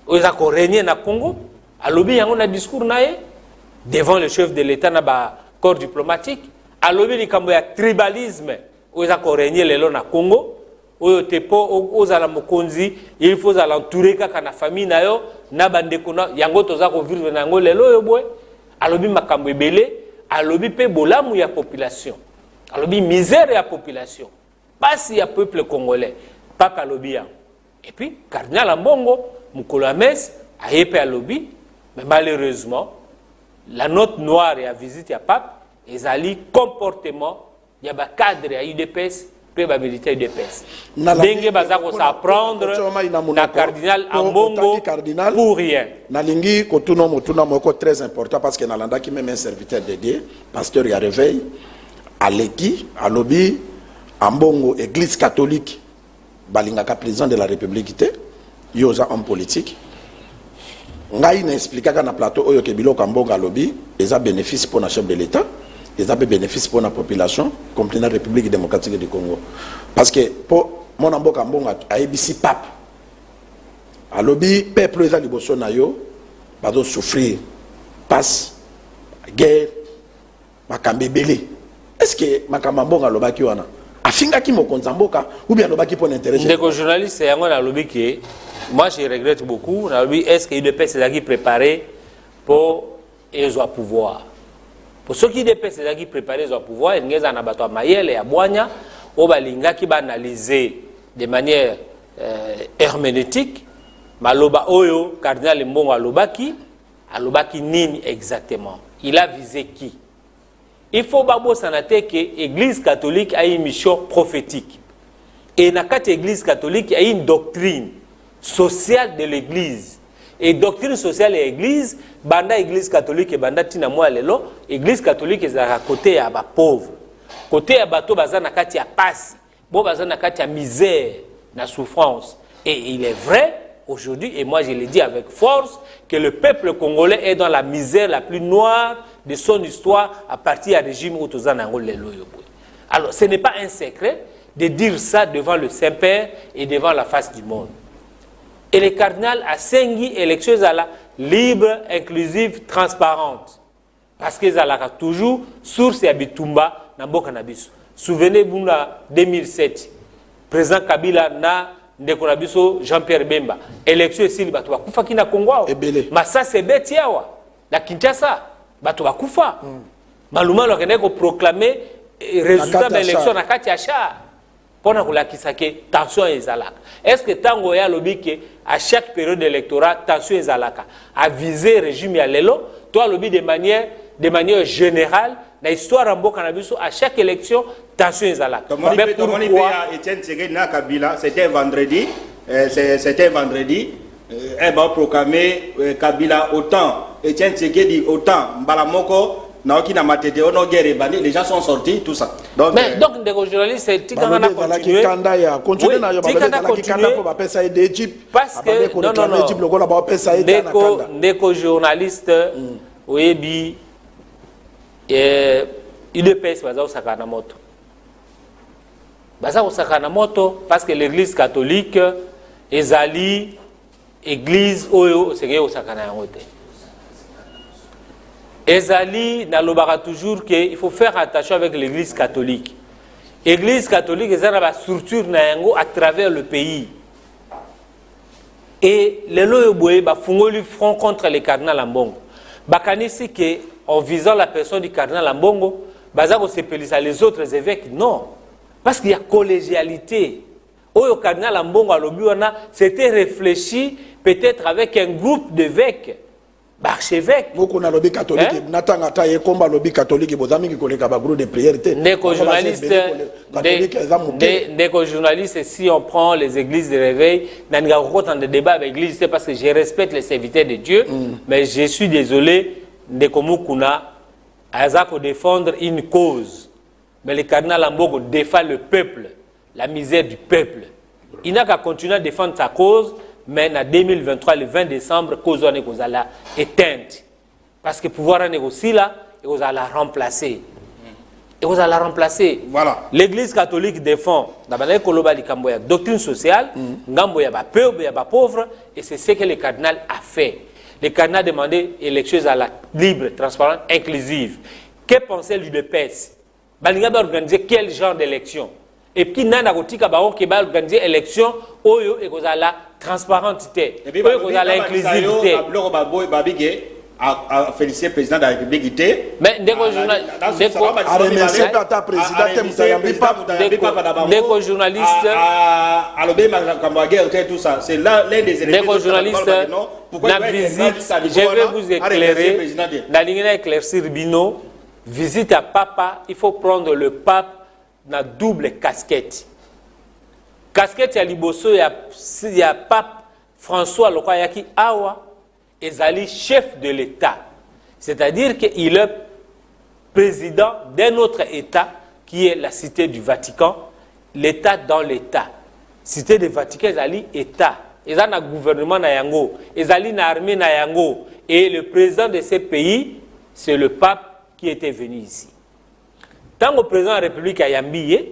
Oza ko régner na Congo. Alobi yango na discours nae devant le chef de l'État na ba corps diplomatique. Alobi likambo ya tribalisme oza ko régner lelo na Congo. Oyo tepo ozala mokonzi il faut l'entourer kaka na famille na yo na bandeko na yango toza ko vivre na yango lelo yo boy. Alobi makambo ebele, alobi pe bolamu ya population. Alobi misère ya population. Pasi ya peuple congolais. Papa alobi ya. Et puis cardinal Ambongo mukolo ames ayepe alobi. Mais malheureusement, la note noire et la visite à Pape, ils allaient comportement, il y a des cadres à UDPS, puis des militaires UDPS. Dengue bazako s'apprendre, na cardinal Ambongo pour rien. Nalingi kotuno motuna moko très important parce que nalanda qui même un serviteur dédié, pasteur ya réveil, Aleki, Alobi, Ambongo, église catholique, balingaka président de la République, yoza homme politique. Ngai na expliqué na plateau oyo ke biloko mbonga lobby eza bénéfice pour la chef de l'État eza bénéfice pour la population comme la République démocratique du Congo parce que pour mon mboka mbonga ayebisi pape a lobby peuple eza liboso na yo bazo souffrir passe guerre makambe belé est-ce que makamba mbonga lobaki wana afingaki mokonzi mboka ou bien alobaki pour l'intérêt général. Ndeko journaliste yango na lobi que moi je regrette beaucoup na lobi est-ce que UDPS ezaki préparé pour ezwa pouvoir. Pour ceux qui UDPS ezaki préparé ezwa pouvoir, ngeza na bato mayele ya bwanya o balingaki ba analyser de manière herméneutique maloba oyo cardinal Mbongo alobaki nini exactement. Il a visé qui? Il faut babo sanate que l'Église catholique a une mission prophétique. Et dans l'Église catholique, il y a une doctrine sociale de l'Église. Et doctrine sociale de l'Église, banda Église catholique et banda tina moi lelo, Église catholique est à côté à ba pauvre. Côté à bateau bazana kati ya passe, bo bazana kati ya misère, na souffrance. Et il est vrai aujourd'hui, et moi je le dis avec force, que le peuple congolais est dans la misère la plus noire de son histoire à partir du régime Otozanango Lelo Yoboy. Alors ce n'est pas un secret de dire ça devant le Saint-Père et devant la face du monde. Et le cardinal a cinq élections à la libre, inclusive, transparente. Parce qu'ils ont toujours source et bitumba na mboka na biso. Souvenez-vous en 2007, président Kabila na ndeko na biso Jean-Pierre Bemba élection ici bato bakufa kina Kongo ma ça c'est bête yawa na Kinshasa bato bakufa maluma lo kende ko proclamer résultat de l'élection na kati ya cha pona kolakisa ke tension ezalaka. Est-ce que tango ya lobi ke à chaque période électorale tension ezalaka a viser régime ya lelo toi lobi de manière générale la histoire en mboka na biso à chaque élection tension ezalaka. Mais pourquoi Étienne Tshisekedi na Kabila c'était vendredi elle va proclamer Kabila autant Étienne Tshisekedi autant Mbalamoko naoki na matete ono guerre bandi les gens sont sortis tout ça. Donc mais donc ndeko journaliste c'est tikanga na continuer kanda ya continuer na yo ba kanda ko ba pesa de Egypte parce que non Egypte lokola ba pesa na kanda ndeko journaliste oyebi UDPS baza osakana moto. Baza osakana moto parce que l'église catholique ezali église oyo seke osakana yango te. Ezali nalobaka toujours que il faut faire attention avec l'église catholique. L'église catholique ezana ba structure na yango à travers le pays. Et lelo yo boye ba fungoli front contre les cardinal Mbongo. Bakanisi que en visant la personne du cardinal Mbongo, bazako sepelisa les autres évêques, non. Parce qu'il y a collégialité. Au cardinal Mbongo à l'Obiwana, c'était réfléchi peut-être avec un groupe d'évêques, d'archevêques. Beaucoup na lobby catholique, natanga ta ye komba lobby catholique, bozami ki koleka ba groupe de prière te. Ndeko journaliste, si on prend les églises de réveil, n'anga autant de débats avec l'église, c'est parce que je respecte les serviteurs de Dieu, mais je suis désolé. Ndekomukuna aza pour défendre une cause, mais le cardinal Mbongo défend le peuple, la misère du peuple. Il n'a qu'à continuer à défendre sa cause, mais en 2023, le 20 décembre, cause est éteinte. Parce que pouvoir négocier là, et vous allez la remplacer. Et vous allez la remplacer. Voilà. L'église catholique défend la doctrine sociale, ngambo ya ba peuple, ya ba pauvre, et c'est ce que le cardinal a fait. Le cardinal a demandé élections à la libre, transparente, inclusive. Que pensait l'UDPS? Balinga va organiser quel genre d'élection? Et puis, nana kotika baon qui va organiser élection, oyo et cause à la transparentité, oyo cause à l'inclusivité. A féliciter le président de la République. Mais ndeko journaliste, ndeko journaliste, c'est l'un des éléments. Ndeko journaliste, la visite, je vais vous éclairer. La ligne éclaircir Bino, visite à Papa, il faut prendre le pape dans double casquette. Casquette à Liboso, il y a pape François Lokoyaki Awa. Ezali chef de l'État, c'est-à-dire qu'il est président d'un autre État qui est la cité du Vatican, l'État dans l'État. Cité du Vatican, Ezali État, Ezali gouvernement na yango, Ezali na armée na yango, et le président de ce pays, c'est le pape qui était venu ici. Tant que président de la République a yambiye,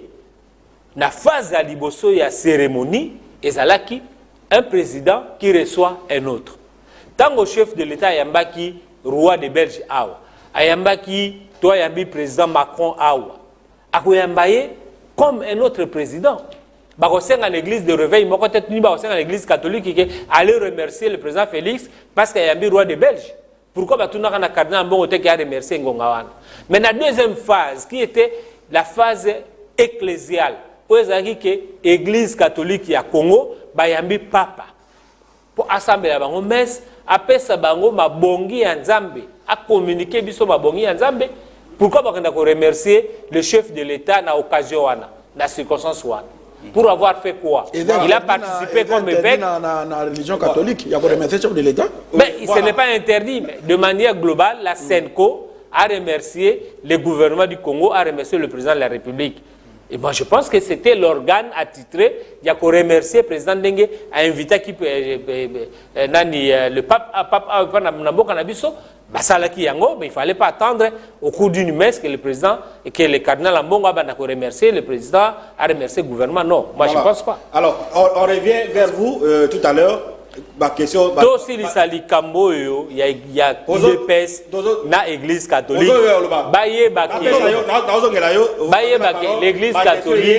na phase à liboso ya cérémonie, Ezalaki un président qui reçoit un autre. Tant que chef de l'État Ayambaki, roi de Belge Awa, Ayambaki, toi Yambi président Macron Awa, Akoyambaye, comme un autre président. Barosseng en église de réveil, moi quand tu en église catholique qui allait remercier le président Félix parce qu'il y a un roi de Belge. Pourquoi tu n'as pas cardinal bon qui a remercié Ngongawan. Mais la deuxième phase qui était la phase ecclésiale, où il y a l'église catholique à Congo, bayambi papa pour assembler la bango messe, après ça bango ma bongi en Zambie, à communiquer biso ma bongi en Zambie. Pourquoi on a remercier le chef de l'État na occasion wana, na circonstance wana. Pour avoir fait quoi? Il a participé comme évêque. Dans la religion catholique, il y a remercié le chef de l'État. Mais ce n'est pas interdit, mais de manière globale, la SENCO a remercié le gouvernement du Congo, a remercié le président de la République. Et moi, je pense que c'était l'organe attitré. Il y a qu'à remercier le président Dengue, a invité le pape Nambo Nabiso. Mais il ne fallait pas attendre au cours d'une messe que le président et que le cardinal Ambongo a remercié le président, a remercié le gouvernement. Non, moi je ne pense pas. Alors, on revient vers vous tout à l'heure. Ma question. Aussi, il y a UDPS dans l'église catholique. L'église catholique.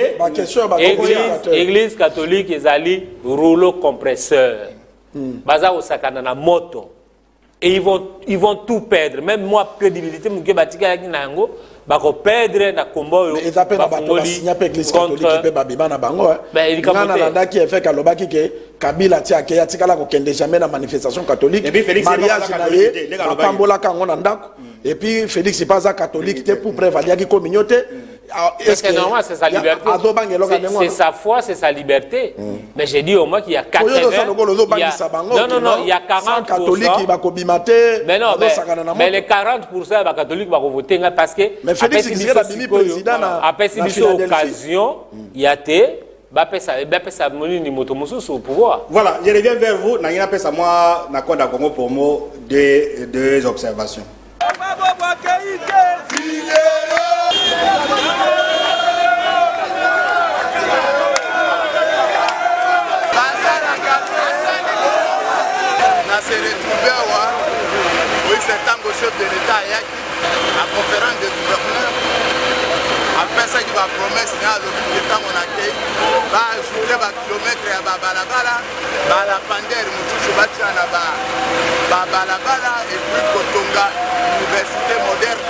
L'église catholique est allée rouleau compresseur. Baza au sakana na moto. Et ils vont tout perdre. Même moi, crédibilité, je vais perdre dans le combat. Mais ils appellent l'église catholique qui est fait que Kabila tia tikala ko kende jamais na manifestation catholique. Et puis Félix mariage na pambola kango na ndako. Et puis Félix c'est pas catholique te pour prévalier qui communauté. Est-ce que normal c'est sa liberté? C'est sa foi, c'est sa liberté. Mais j'ai dit au moins qu'il y a 80. Non, il y a 40% catholiques va kobimate. Mais non, mais les 40% va catholiques va voter parce que mais Félix c'est la demi président après c'est occasion, il y a té voilà, je reviens vers vous. Nagina pesa moi na konda Congo pour moi deux observations. Oui, c'est tant que chef de l'État à conférence de gouverneurs. Après ça, il va promesse à l'hôpital mon accueil, va ajouter des kilomètres à Balabala, la pandère, Moutou Bachana, Balabala, et puis Kotonga, université moderne.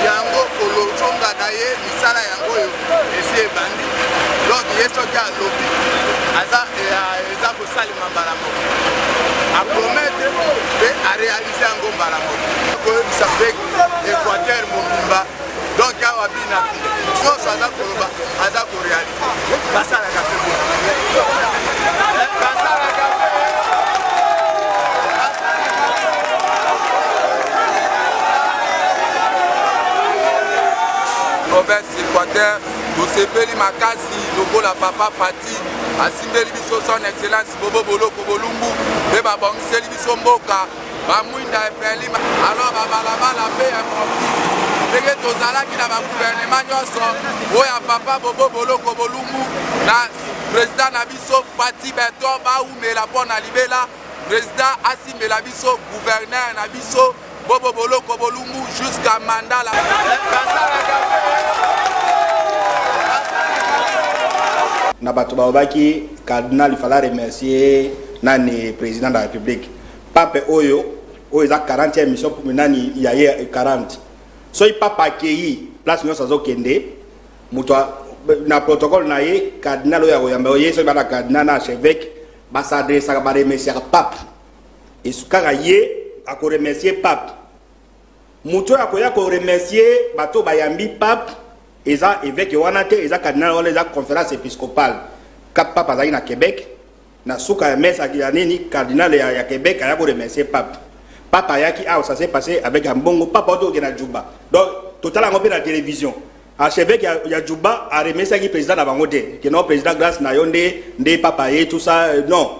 Yango, Kolotonga, Daye, Misala Yango, et c'est Bandi. Donc, il y a ce qui a lobby, Aza Salima Balamo. À promettre et à réaliser un bon Balamo. Ça fait Équateur, Mobimba. Donc, il y a un bin à faire. Si on s'en a pour réaliser, passe à la café. Passe à la café. Province Équateur, Bosepeli Makasi, Logo la Papa Fati, Asimbeli Biso son excellence Bobo Bolo Kobolumbu, et Babongiseli Biso Mboka, Bamouinda et Pelima, alors Babalaba la paix est morte. Dès tozala qui n'a pas gouvernement nyonso oya papa Bobo Bolo Kobolumbu na président Nabiso Fati Beto baumela pona libela président Asimela biso gouverneur Nabiso Bobo Bolo Kobolumbu jusqu'à mandat la na bato babaki cardinal il fallait remercier nani président de la République pape oyo eza 40e mission pour nani il y a 40. So il papa accueilli place nous sazo kende muto na protocole na ye cardinal oya oyamba oye so bana cardinal na archevêque ba s'adresse à ba remercier pape et sukara ye a ko remercier pape muto akoya ko remercier bato bayambi pape eza évêque wana te eza cardinal wala eza conférence épiscopale cap papa za na Québec na suka ya messe ya nini cardinal ya Québec aya ko remercier pape. Papa Yaki, ça s'est passé avec un bon papa qui est à Djouba. Donc, total, on a la télévision. Archevêque, il y a Djouba, a remercié le président d'Avangote. Que non, président grâce Nayonde, des papa et tout ça. Non.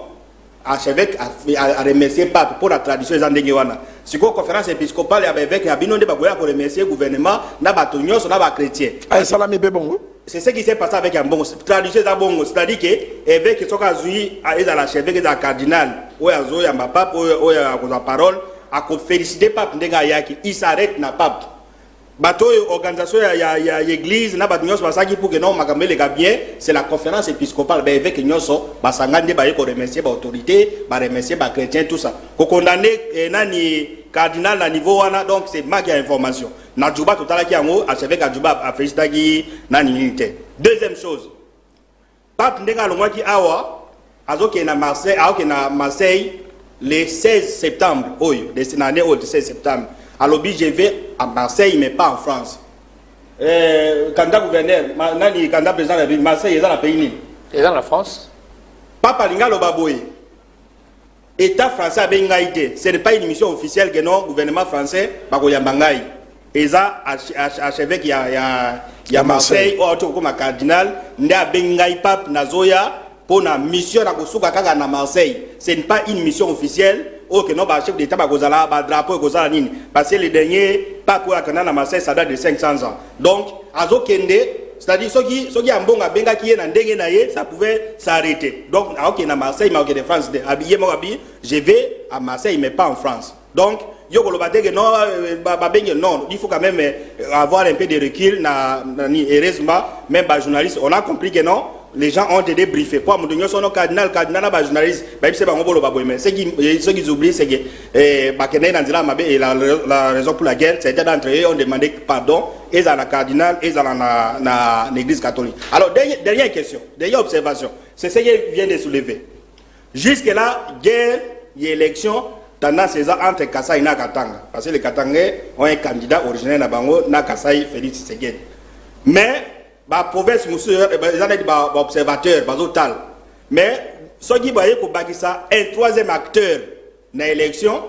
Archevêque a remercié Papa pour la tradition des Andéguéwana. Si vous conférence épiscopale, il y a Binonde pour remercier le gouvernement, n'a pas tout sur la chrétien. C'est ce qui s'est passé avec un bon tradition d'Abongo. C'est-à-dire que l'évêque qui est à l'archevêque et à cardinal, ou à Zoé, à ma pape, ou à la parole, à féliciter Pape Ndengayaki, il s'arrête na Pape. bateau organisation ya église na bato nyonso basaki pour que non makambo eleka bien, c'est la conférence épiscopale ba évêque nyonso basangandi ba yeko remercier ba autorité, ba remercier ba chrétien tout ça. Ko condamner nani cardinal na niveau wana, donc c'est manque d'information. Na Djouba totalaki yango archevêque Djouba a félicitaki nani unité. Deuxième chose. Pape ndenga longwaki awa azoke na Marseille le 16 septembre, l'année au 16 septembre. Alors, je vais à Marseille, mais pas en France. Candidat gouverneur, candidat président de la République, Marseille, ils sont dans le pays. Ils sont dans la France. Papa Linga Lobaboye. État français a bien été. Ce n'est pas une mission officielle que non, gouvernement français, Bakoya Bangaï. Ils ont achevé qu'il y a Marseille, ou comme cardinal, Nda Bengaï Pape Nazoya, pour la mission à Marseille. Ce n'est pas une mission officielle. Oh, que non, chef d'État, drapeau, parce que les derniers pape à Marseille, ça date de 500 ans. Donc, Azo Kende, c'est-à-dire ceux qui ont bon à Benga qui est dans Dengue, ça pouvait s'arrêter. Donc, à Marseille, mais de France, habillé, je vais à Marseille, mais pas en France. Donc, non, il faut quand même avoir un peu de recul. Heureusement, même les journalistes, on a compris que non. Les gens ont été débriefés. Pour moi, nous sommes cardinal, journaliste. Ce qu'ils oublient, c'est que la raison pour laquelle certains d'entre eux ont demandé pardon, et à la cardinal, et à l'église catholique. Alors, dernière question, dernière observation, c'est ce qu'il vient de soulever. Jusque-là, guerre et élection, tendance entre Kassai et Katanga. Parce que les Katangais ont un candidat originaire de Bango, Kassai Félix Tshisekedi. Mais, la province, ils ont des observateurs, total. Mais, ce qui va être un troisième acteur dans l'élection,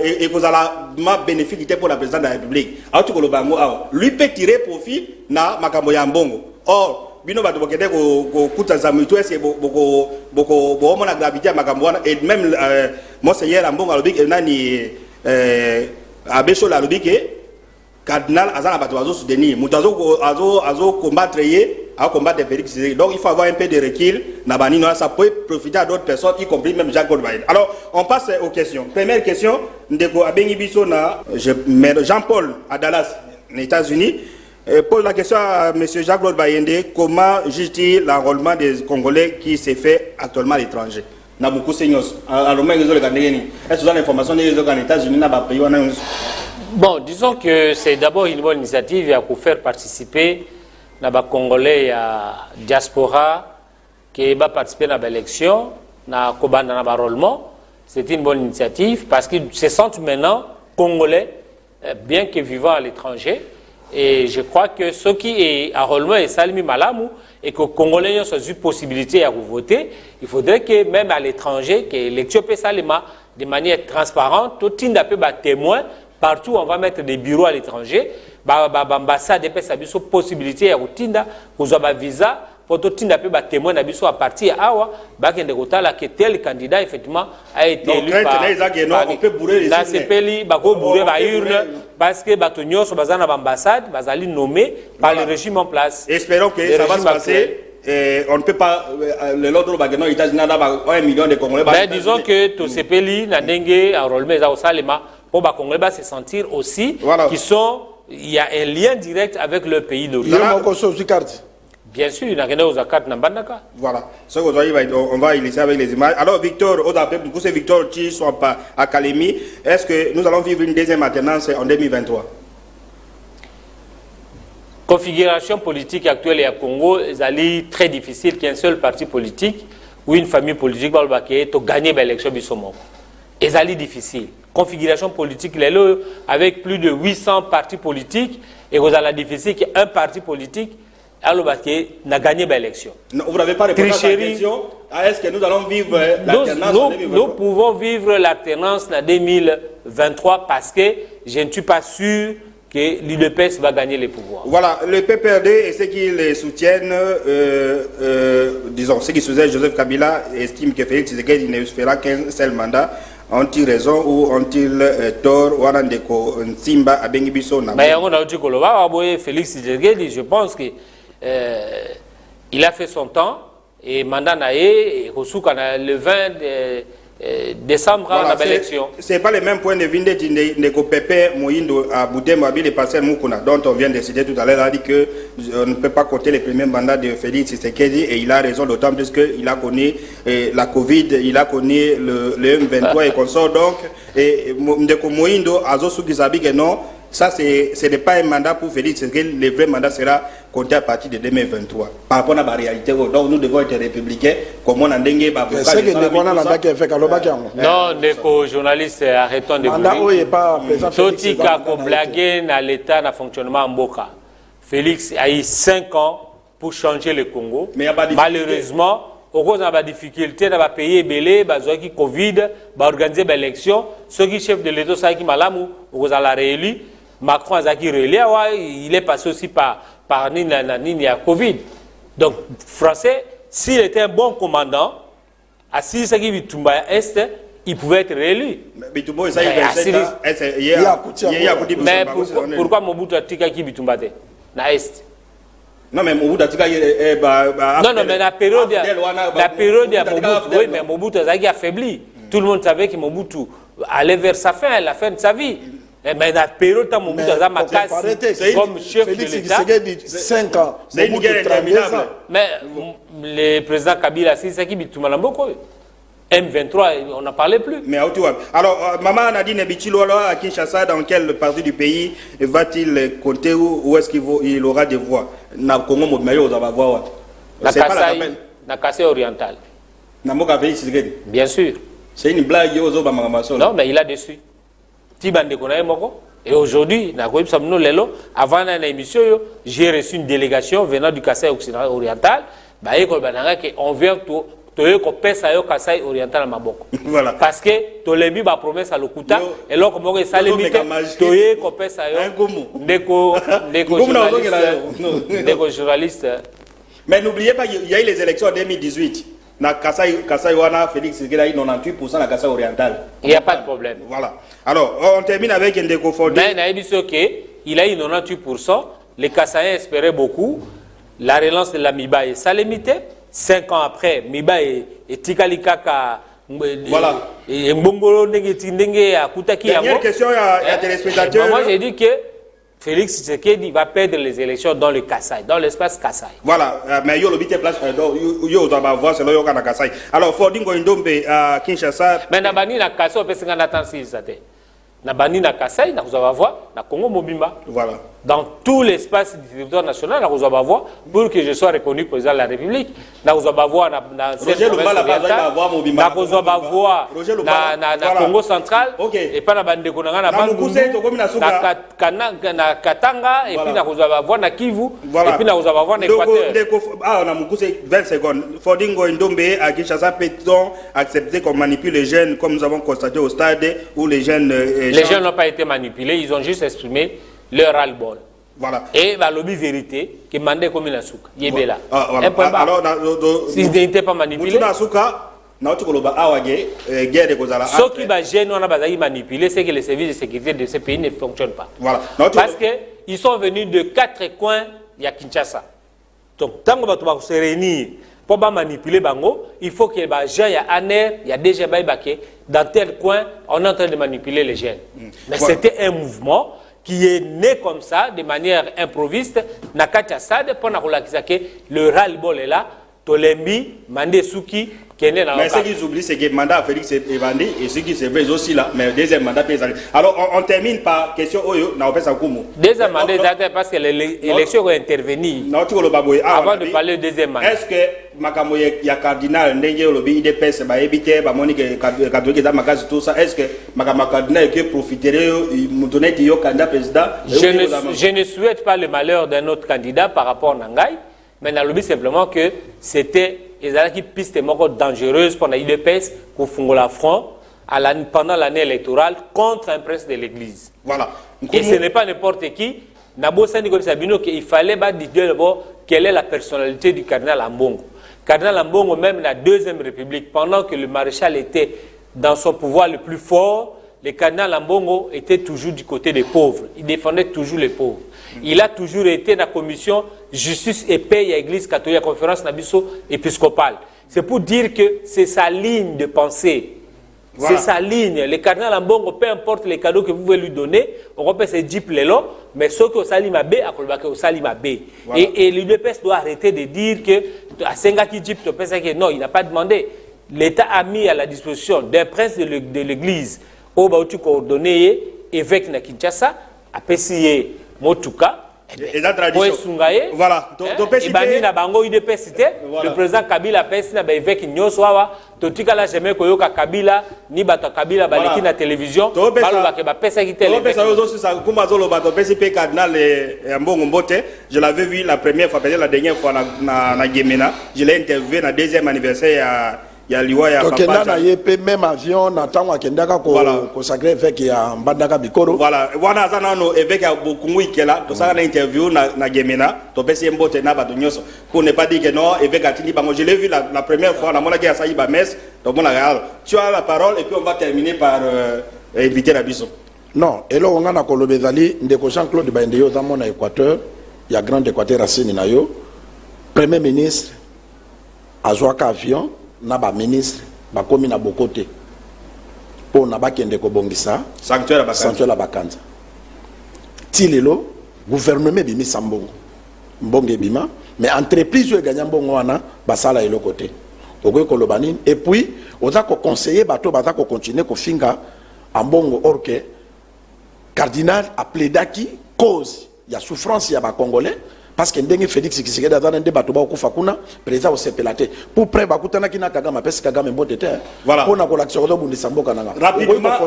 et vous allez bénéficier pour la présidente de la République. Lui peut tirer profit dans Makamoya Mbongo. Or, bino bato bokende ko kuta za mutu ese boko mona gravité makambo et même monseigneur Mbongo alobi nani abeso la lobi ke cardinal azana bato azo soutenir mutu azo combattre à combattre Félix. Donc il faut avoir un peu de recul na banino, ça peut profiter à d'autres personnes y compris même Jacques Goldberg. Alors on passe aux questions. Première question ndeko abengi biso na Jean-Paul à Dallas, aux États-Unis. Pose la question à M. Jacques-Claude Bayende, comment juge-t-il l'enrôlement des Congolais qui s'est fait actuellement à l'étranger? Est-ce que vous avez l'information des États-Unis? Bon, disons que c'est d'abord une bonne initiative pour faire participer les Congolais à la diaspora qui va participer à l'élection, à l'enrôlement. C'est une bonne initiative parce qu'ils se sentent maintenant Congolais, bien que vivant à l'étranger. Et je crois que ce qui est à enrôlement est Salimi Malamou et que les Congolais ont eu possibilité à voter, il faudrait que même à l'étranger, que l'élection peut Salima de manière transparente, tout le monde peut être témoin. Partout, on va mettre des bureaux à l'étranger. L'ambassade peut avoir la possibilité à avoir un visa pour tout le monde peut être témoin à partir d'Awa, que tel candidat effectivement a été élu par on peut bourrer les urnes parce que les sont dans l'ambassade, ils sont nommés par le régime en place. Espérons que ça va se passer. On ne peut pas le lot de bagano États-Unis 1 million de Congolais. Mais disons que tous ces pays na dengue enrôlement au Salema pour les Congolais se sentir aussi qui sont il y a un lien direct avec le pays d'origine. Bien sûr, il y a des cartes dans Bandaka. Voilà. Ce on va illustrer avec les images. Alors, Victor, c'est Victor qui sont à Kalemi. Est-ce que nous allons vivre une deuxième alternance en 2023? Configuration politique actuelle au Congo est très difficile qu'un seul parti politique ou une famille politique va gagner l'élection de ce moment. C'est difficile. Configuration politique, avec plus de 800 partis politiques, et vous avez difficile qu'un parti politique n'a gagné l'élection. Vous n'avez pas répondu à la question. Est-ce que nous allons vivre l'alternance en 2023? Nous pouvons vivre l'alternance en 2023 parce que je ne suis pas sûr que l'UDPS va gagner les pouvoirs. Voilà, le PPRD et ceux qui les soutiennent, disons, ceux qui soutiennent Joseph Kabila estiment que Félix Tshisekedi ne fera qu'un seul mandat. Ont-ils raison ou ont-ils tort? Simba Abengibiso Félix Tshisekedi, je pense que il a fait son temps et mandat naé le 20 décembre on a l'élection. C'est pas le même point de vue de Pépé Moïndo à Boudem Abili Passer Moukouna, dont on vient de citer tout à l'heure, a dit que on ne peut pas compter les premiers mandats de Félix Tshisekedi, et il a raison, d'autant plus qu'il a connu la Covid, il a connu le M23 et consort. Donc, Ndeko Moïndo, Azosu Gizabi, que non, ça ce n'est pas un mandat pour Félix Tshisekedi, le vrai mandat sera compté à partir de 2023. Par rapport à la réalité, donc nous devons être républicains, comme on a dengue, c'est que non, Ndeko journaliste, arrêtons de vous. Toti Kako blagué dans l'état, dans le fonctionnement en Mboka. Félix a eu 5 ans pour changer le Congo. Mais malheureusement, au cause de la difficulté, dans le pays belé, qui Covid, organiser l'élection, ceux qui chef de l'État, ça qui malamou, au cause de la réélu, Macron a qui relais, il est passé aussi par la Covid. Donc, français, s'il était un bon commandant, à Sisaki Bitumba Est, il pouvait être réélu. Mais pourquoi Mobutu a tika qui Bitumba na Est? Non, mais Mobutu a tika. Non, mais la période de Mobutu, oui, mais Mobutu a affaibli. Tout le monde savait que Mobutu allait vers sa fin, la fin de sa vie. Mais la période où Mobutu a Makassi comme chef de l'État. 5 ans. C'est une guerre interminable. Mais le président Kabila, c'est ça qui Bitumba Lamboko. M23, on n'en parlait plus. Mais alors, Maman Nadine Bichilo, à Kinshasa, dans quelle partie du pays va-t-il compter où est-ce qu'il aura des voix? Na Congo Mobimayo, on va voir. Na Kassai oriental. Namoka Félix Tshisekedi. Bien sûr. C'est une blague, non, mais il a déçu. Et aujourd'hui, avant l'émission, j'ai reçu une délégation venant du Kassai oriental. On vient Kassai oriental voilà. Parce que Tolembi a promesse à l'Okuta et là comment ça limite Toye Kopesa yo journaliste. Mais n'oubliez pas, il y a eu les élections en 2018. Na Kassai wana Félix Tshisekedi a eu 98% na Kassai oriental. Il n'y a pas de problème. Voilà. Alors, on termine avec Ndeko Fondé. Mais il a eu 98%. Les Kassaïens espéraient beaucoup. La relance de la Miba est salémité. 5 ans après, Miba est Tikalikaka. Voilà. Et Mbongolo Ndenge à Koutaki. Dernière question à téléspectateurs. Moi, j'ai dit que Félix Tshisekedi va perdre les élections dans le Kassai, dans l'espace Kassai. Voilà, mais il y a le place, il y a voix, c'est le Kassai. Alors, Fordingo Ndombe à Kinshasa. Mais Nabani na Kassai, on peut se rendre attention à ça. Nabani na Kassai, na vous avez voix, na Congo Mobimba. Voilà. Dans tout l'espace du territoire national, na vous avez voix pour que je sois reconnu président de la République. Na vous avez voix na Roger Lumba la voix Mobimba. Na vous avez voix na Congo central. Et pas na bande konanga na Bandundu. Na Katanga et puis na vous avez voix na Kivu. Et puis na vous avez voix na Équateur. Ah, on a Mukuse 20 secondes. Fordingo Ndombe à Kinshasa, peut-on accepter qu'on manipule les jeunes comme nous avons constaté au stade où les jeunes. Les jeunes n'ont pas été manipulés, ils ont juste exprimé leur ras-le-bol. Voilà. Et la lobby vérité, qui mandait comme une souka. Voilà. Alors, s'ils n'étaient pas manipulés. Ce qui va gêner, on a manipulé, c'est que les services de sécurité de ces pays ne fonctionnent pas. Voilà. Parce qu'ils sont venus de 4 coins, il y a Kinshasa. Donc, tant qu'on va se réunir pour manipuler Bango, il faut que les gens, il y a Aner, il y a déjà Baïbaké, dans tel coin, on est en train de manipuler les jeunes. Mais voilà. C'était un mouvement qui est né comme ça, de manière improviste, Nakacha Sade, pour que le ras-le-bol est là, Tolembi, Mandé Souki, qui est né dans. Mais ce qu'ils oublient, c'est que le mandat Félix est vendu et ce qui se fait aussi là, mais le deuxième mandat peut aller. Alors on termine par question Oyo, na opesa kumu. Deuxième mandat parce que l'élection va intervenir. Avant de parler du deuxième mandat. Est-ce que makambo ya cardinal ndenge lobi IDPS ba ebité ba monique catholique dans magasin tout ça, est-ce que makambo cardinal que profiterait mutoneti yo candidat président? Je ne souhaite pas le malheur d'un autre candidat par rapport à Nangai, mais na lobi simplement que c'était une piste dangereuse pour l'IDPS pour faire front pendant l'année électorale contre un prince de l'église. Voilà. Et ce n'est pas n'importe qui. Il fallait dire d'abord quelle est la personnalité du cardinal Ambongo. Cardinal Ambongo, même la Deuxième République, pendant que le maréchal était dans son pouvoir le plus fort, le cardinal Ambongo était toujours du côté des pauvres. Il défendait toujours les pauvres. Il a toujours été dans la commission justice et paix à l'église catholique, conférence nabiso épiscopale. C'est pour dire que c'est sa ligne de pensée C'est sa ligne. Le cardinal Ambongo, peu importe les cadeaux que vous voulez lui donner, on repère ses jeeps lélo, mais ceux qui ont sali ma B, à Kolbake au sali ma B. Et l'UDPS doit arrêter de dire que à Sengaki Jeep, non, il n'a pas demandé. L'État a mis à la disposition d'un prince de l'église, au Baoutu coordonné, évêque na Kinshasa, à Pessier Motuka. Et la tradition. Voilà. Le président Kabila a fait évêque Nyoswawa. Totika la jamais koyoka Kabila ni bata Kabila baleki na télévision. Baloba ke ba pesa ki télé. Je l'avais vu la première fois, peut-être la dernière fois na Gemena. Je l'ai interviewé na deuxième anniversaire il y a liwa ya papa. Na yepe même avion na tango akendaka ko consacrer avec ya Mbandaka Bikoro. Voilà, wana azana no évêque ya Bokungu ikela, to sala na interview na Gemena, to pesi mbote na bato nyoso. Pour ne pas dire que non, évêque atindi bango. Je l'ai vu la première fois na mona ki asayi ba messe, to mona real. Tu as la parole et puis on va terminer par inviter la biso. Non, et là on a na kolobezali ndeko Jean-Claude Baendeyo za mona Équateur, ya Grand Équateur Racine na yo. Premier ministre azwaka avion na ba ministre ba komi na bokote po na ba kende ko bongisa sanctuaire la bakanza tilelo gouvernement bimi sambongo mbonge bima mais entreprise yo gagna mbongo wana basala elo côté okoy kolobani et puis oza ko conseiller bato baza ko continuer ko finga ambongo orke cardinal a plaidaki cause ya souffrance ya ba congolais. Parce que ndenge Félix Tshisekedi azana nde bato ba okufa kuna président o sepelate pour près bakutana kina Kagame pesi Kagame mbote te voilà pour na ko l'action do bundisa mboka nanga rapidement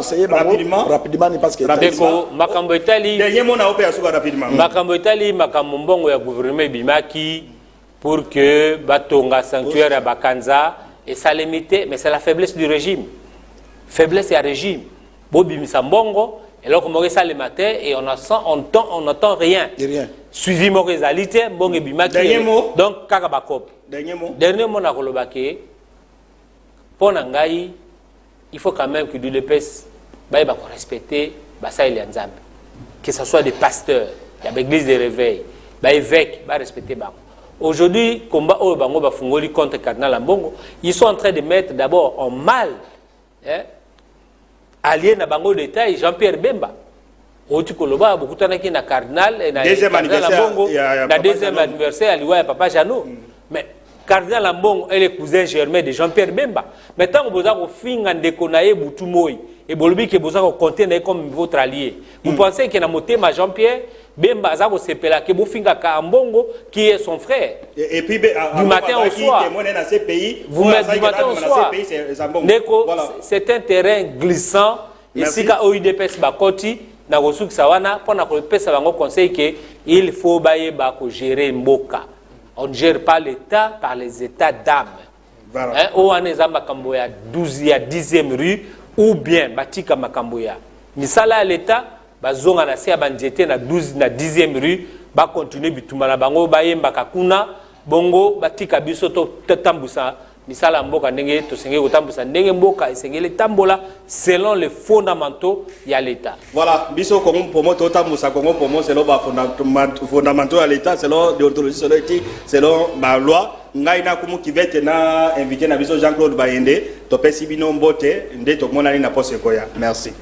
parce que Ndeko makambo etali dernier mot na opé asuka rapidement makambo etali makambo mbongo ya gouvernement bimaki pour que batonga sanctuaire ya Bakanza et ça limité mais c'est la faiblesse du régime régime bobimisa mbongo et là comme ça le matin et on entend rien. Suivi mon réalité, bon et bimaki. Dernier mot. Donc Kakabakop. Dernier mot na kolobake. Pour Nangaï, il faut quand même que l'UDPS va respecter Bassa et Nzambe. Que ce soit des pasteurs, l'église des réveils, évêques, va respecter Bango. Aujourd'hui, combat au Bango Bafungoli contre Cardinal Ambongo, ils sont en train de mettre d'abord en mal allié na Bango d'État et Jean-Pierre Bemba. Oti koloba bokutana ki na cardinal et na deuxième anniversaire aliwa ya papa Jano. Mais cardinal Ambongo est le cousin germain de Jean-Pierre Bemba. Maintenant on boza ko finga ndeko na ye butu moyi et bolobi ke boza ko compter na comme votre allié. Vous pensez que na motema Jean-Pierre Bemba za ko sepela ke bofinga ka Ambongo qui est son frère. Et puis du matin au soir. Vous mettez du matin au soir. Ndeko c'est un terrain glissant ici ka OIDPS bakoti. Na rosouk sawana pour na pesa bango conseil que il faut bailler ba ko gérer mboka. On ne gère pas l'État par les états d'âme. Voilà. Ou on est à makambo ya 10e rue ou bien batika makambo ya. Misala l'État bazonga na se bandjete na 10e rue ba continuer bituma na bango baye mbaka kuna bongo batika biso to tambusa misala mboka ndenge to senge kotambusa ndenge mboka esengeli tambola selon les fondamentaux ya l'État. Voilà, biso Congo Pomo to tambusa Congo Pomo selon ba fondamentaux ya l'État, selon déontologie, selon éthique, selon ba loi. Ngai na kumu kivete na invité na biso Jean-Claude Bayende to pesi bino mbote nde to mona ni na pose koya. Merci.